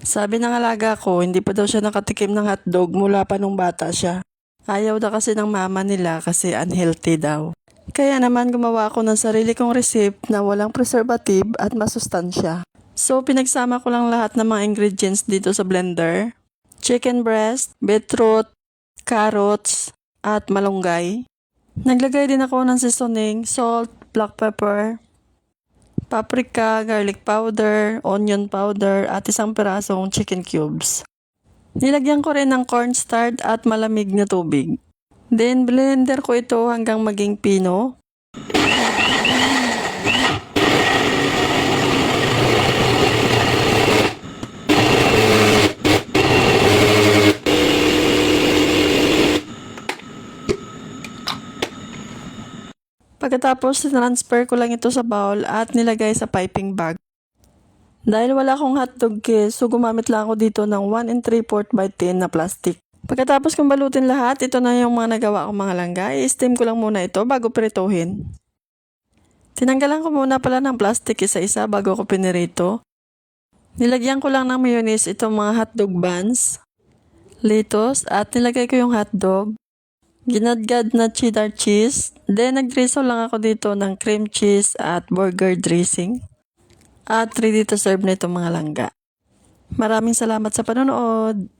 Sabi ng alaga ko, hindi pa daw siya nakatikim ng hotdog mula pa nung bata siya. Ayaw daw kasi ng mama nila kasi unhealthy daw. Kaya naman gumawa ako ng sarili kong recipe na walang preservative at masustansya. So pinagsama ko lang lahat ng mga ingredients dito sa blender. Chicken breast, beetroot, carrots, at malunggay. Naglagay din ako ng seasoning, salt, black pepper, paprika, garlic powder, onion powder, at isang pirasong chicken cubes. Nilagyan ko rin ng cornstarch at malamig na tubig. Then blender ko ito hanggang maging pino. Pagkatapos, transfer ko lang ito sa bowl at nilagay sa piping bag. Dahil wala akong hotdog case, so gumamit lang ako dito ng 1 3/4 by 10 na plastic. Pagkatapos kong balutin lahat, ito na yung mga nagawa kong mga langga. I-steam ko lang muna ito bago prituhin. Tinanggalan ko muna pala ng plastic isa-isa bago ko pinirito. Nilagyan ko lang ng mayonnaise itong mga hotdog buns, lettuce, at nilagay ko yung hotdog. Ginadgad na cheddar cheese. Then nag-drizzle lang ako dito ng cream cheese at burger dressing. At ready to serve na itong mga langga. Maraming salamat sa panonood.